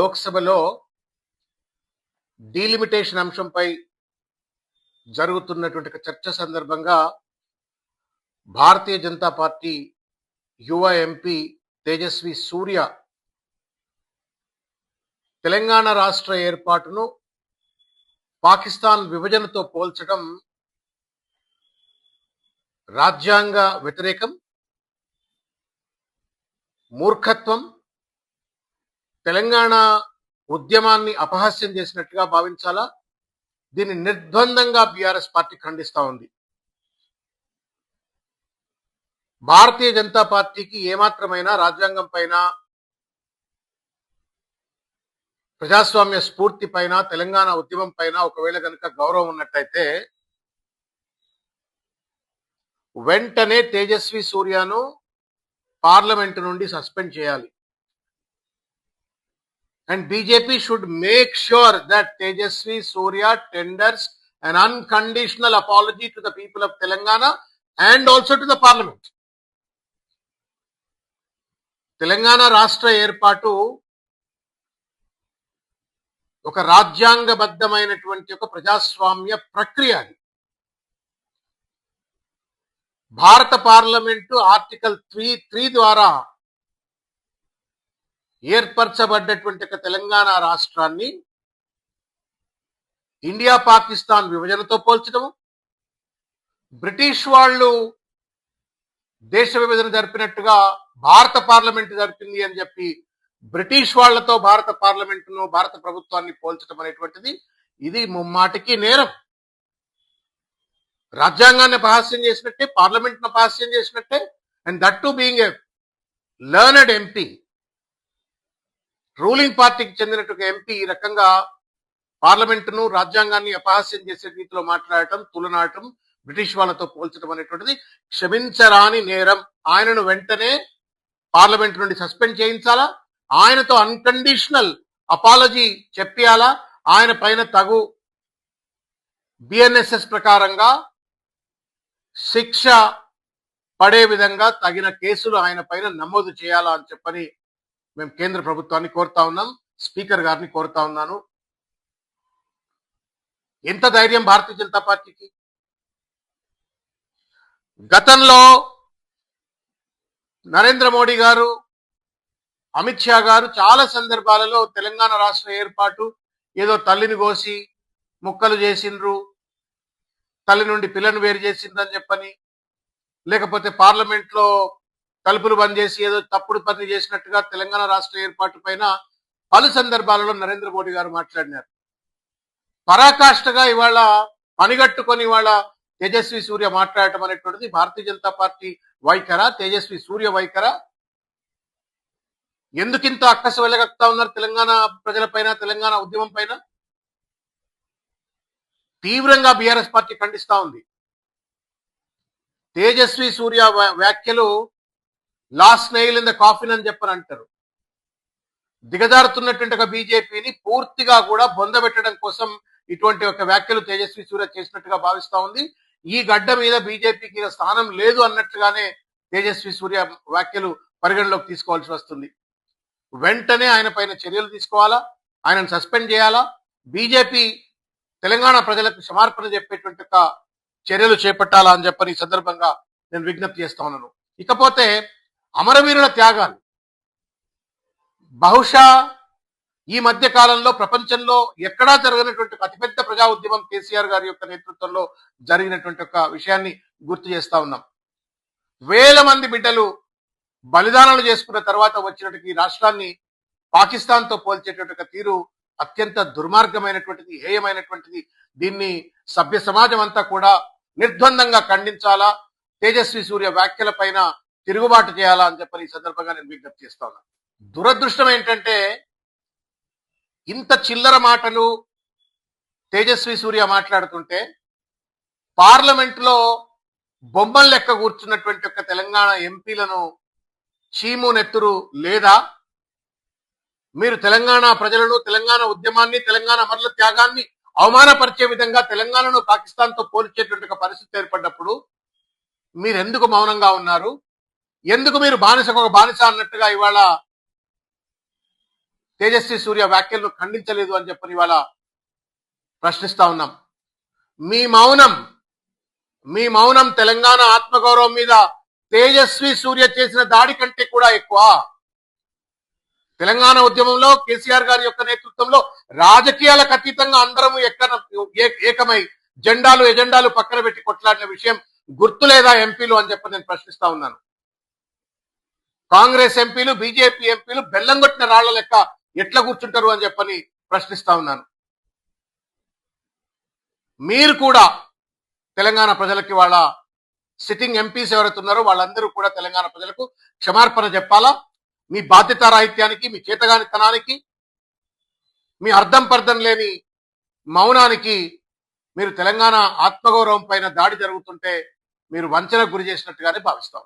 లోక్సభలో డీలిమిటేషన్ అంశంపై జరుగుతున్నటువంటి చర్చ సందర్భంగా భారతీయ జనతా పార్టీ యువ ఎంపీ తేజస్వి సూర్య తెలంగాణ రాష్ట్ర ఏర్పాటును పాకిస్తాన్ విభజనతో పోల్చడం రాజ్యాంగ వ్యతిరేకం, మూర్ఖత్వం, తెలంగాణ ఉద్యమాన్ని అపహాస్యం చేసినట్టుగా భావించాలా? దీన్ని నిర్ద్వందంగా బీఆర్ఎస్ పార్టీ ఖండిస్తా ఉంది. భారతీయ జనతా పార్టీకి ఏమాత్రమైనా రాజ్యాంగం పైన, ప్రజాస్వామ్య స్ఫూర్తి పైన, తెలంగాణ ఉద్యమం పైన ఒకవేళ కనుక గౌరవం ఉన్నట్టయితే వెంటనే తేజస్వి సూర్యను పార్లమెంటు నుండి సస్పెండ్ చేయాలి. And BJP should make sure that Tejasvi Surya tenders an unconditional apology to the people of Telangana and also to the parliament. Telangana రాష్ట్ర ఏర్పాటు ఒక రాజ్యాంగబద్ధమైనటువంటి ఒక ప్రజాస్వామ్య ప్రక్రియ. భారత పార్లమెంటు ఆర్టికల్ 3 ద్వారా ఏర్పరచబడ్డటువంటి తెలంగాణ రాష్ట్రాన్ని ఇండియా పాకిస్తాన్ విభజనతో పోల్చడం, బ్రిటిష్ వాళ్ళు దేశ విభజన జరిపినట్టుగా భారత పార్లమెంటు జరిపింది అని చెప్పి బ్రిటిష్ వాళ్లతో భారత పార్లమెంటును, భారత ప్రభుత్వాన్ని పోల్చడం అనేటువంటిది ఇది ముమ్మాటికి నేరం. రాజ్యాంగాన్ని అపహాస్యం చేసినట్టే, పార్లమెంట్ను అపహాస్యం చేసినట్టే. And that to being a learned MP, ruling పార్టీకి చెందినటువంటి ఎంపీ ఈ రకంగా పార్లమెంటును, రాజ్యాంగాన్ని అపహాస్యం చేసే రీతిలో మాట్లాడటం, తులనాటం, బ్రిటిష్ వాళ్ళతో పోల్చడం అనేటువంటిది క్షమించరాని నేరం. ఆయనను వెంటనే పార్లమెంట్ నుండి సస్పెండ్ చేయించాలా, ఆయనతో అన్కండిషనల్ అపాలజీ చెప్పాలా, ఆయన పైన తగు బిఎన్ఎస్ఎస్ ప్రకారంగా శిక్ష పడే విధంగా తగిన కేసులు ఆయన పైన నమోదు చేయాలా అని చెప్పని మేము కేంద్ర ప్రభుత్వాన్ని కోరుతా ఉన్నాం, స్పీకర్ గారిని కోరుతా ఉన్నాను. ఎంత ధైర్యం భారతీయ జనతా పార్టీకి! గతంలో నరేంద్ర మోడీ గారు, అమిత్ షా గారు చాలా సందర్భాలలో తెలంగాణ రాష్ట్ర ఏర్పాటు ఏదో తల్లిని కోసి ముక్కలు చేసిండ్రు, తల్లి నుండి పిల్లను వేరు చేసిందని చెప్పని, లేకపోతే పార్లమెంట్లో తలుపులు బంద్ చేసి ఏదో తప్పుడు పని చేసినట్టుగా తెలంగాణ రాష్ట్ర ఏర్పాటు పైన పలు సందర్భాలలో నరేంద్ర మోడీ గారు మాట్లాడినారు. పరాకాష్ఠగా ఇవాళ పనిగట్టుకొని ఇవాళ తేజస్వి సూర్య మాట్లాడటం అనేటువంటిది భారతీయ జనతా పార్టీ వైఖరా, తేజస్వి సూర్య వైఖరా? ఎందుకింత అక్కస వెళ్ళగక్తా ఉన్నారు తెలంగాణ ప్రజల పైన, తెలంగాణ ఉద్యమం పైన? తీవ్రంగా బీఆర్ఎస్ పార్టీ ఖండిస్తా ఉంది. తేజస్వి సూర్య వ్యాఖ్యలు last nail in the coffin అని చెప్పని అంటారు. దిగజారుతున్నటువంటి ఒక బీజేపీని పూర్తిగా కూడా బొందబెట్టడం కోసం ఇటువంటి ఒక వ్యాఖ్యలు తేజస్వి సూర్య చేసినట్టుగా భావిస్తా ఉంది. ఈ గడ్డ మీద బీజేపీకి స్థానం లేదు అన్నట్టుగానే తేజస్వి సూర్య వ్యాఖ్యలు పరిగణలోకి తీసుకోవాల్సి వస్తుంది. వెంటనే ఆయన పైన చర్యలు తీసుకోవాలా, ఆయనను సస్పెండ్ చేయాలా, బీజేపీ తెలంగాణ ప్రజలకు క్షమార్పణ చెప్పేటువంటి ఒక చర్యలు చేపట్టాలా అని చెప్పని ఈ సందర్భంగా నేను విజ్ఞప్తి చేస్తా ఉన్నాను. ఇకపోతే అమరవీరుల త్యాగాలు, బహుశా ఈ మధ్య కాలంలో ప్రపంచంలో ఎక్కడా జరగనటువంటి అతిపెద్ద ప్రజా ఉద్యమం కేసీఆర్ గారి యొక్క నేతృత్వంలో జరిగినటువంటి ఒక విషయాన్ని గుర్తు చేస్తా ఉన్నాం. వేల మంది బిడ్డలు బలిదానాలు చేసుకున్న తర్వాత వచ్చినటువంటి ఈ రాష్ట్రాన్ని పాకిస్తాన్తో పోల్చేటువంటి ఒక తీరు అత్యంత దుర్మార్గమైనటువంటిది, హేయమైనటువంటిది. దీన్ని సభ్య సమాజం అంతా కూడా నిర్ద్వందంగా ఖండించాలా, తేజస్వి సూర్య వ్యాఖ్యల పైన తిరుగుబాటు చేయాలా అని చెప్పని ఈ సందర్భంగా నేను విజ్ఞప్తి చేస్తా ఉన్నా. దురదృష్టం ఏంటంటే ఇంత చిల్లర మాటలు తేజస్వి సూర్య మాట్లాడుతుంటే పార్లమెంట్లో బొమ్మల లెక్క కూర్చున్నటువంటి ఒక తెలంగాణ ఎంపీలను చీము నెత్తురు లేదా? మీరు తెలంగాణ ప్రజలను, తెలంగాణ ఉద్యమాన్ని, తెలంగాణ అమరుల త్యాగాన్ని అవమానపరిచే విధంగా తెలంగాణను పాకిస్తాన్తో పోల్చేటువంటి ఒక పరిస్థితి ఏర్పడ్డప్పుడు మీరు ఎందుకు మౌనంగా ఉన్నారు? ఎందుకు మీరు బానిసకు ఒక బానిస అన్నట్టుగా ఇవాళ తేజస్వి సూర్య వ్యాఖ్యలను ఖండించలేదు అని చెప్పని ఇవాళ ప్రశ్నిస్తా ఉన్నాం. మీ మౌనం తెలంగాణ ఆత్మగౌరవం మీద తేజస్వి సూర్య చేసిన దాడి కంటే కూడా ఎక్కువ. తెలంగాణ ఉద్యమంలో కేసీఆర్ గారి యొక్క నేతృత్వంలో రాజకీయాలకు అతీతంగా అందరము ఏకమై ఎజెండాలు పక్కన పెట్టి కొట్లాడిన విషయం గుర్తులేదా ఎంపీలు అని చెప్పి నేను ప్రశ్నిస్తా ఉన్నాను. కాంగ్రెస్ ఎంపీలు, బీజేపీ ఎంపీలు బెల్లం కొట్టిన రాళ్ల లెక్క ఎట్లా కూర్చుంటారు అని చెప్పని ప్రశ్నిస్తా ఉన్నాను. మీరు కూడా తెలంగాణ ప్రజలకి వాళ్ళ సిట్టింగ్ ఎంపీస్ ఎవరైతే ఉన్నారో వాళ్ళందరూ కూడా తెలంగాణ ప్రజలకు క్షమార్పణ చెప్పాలా. మీ బాధ్యతారాహిత్యానికి, మీ చేతగానితనానికి, మీ అర్థం పర్థం లేని మౌనానికి మీరు తెలంగాణ ఆత్మగౌరవం పైన దాడి జరుగుతుంటే మీరు వంచనకు గురి చేసినట్టుగానే భావిస్తాం.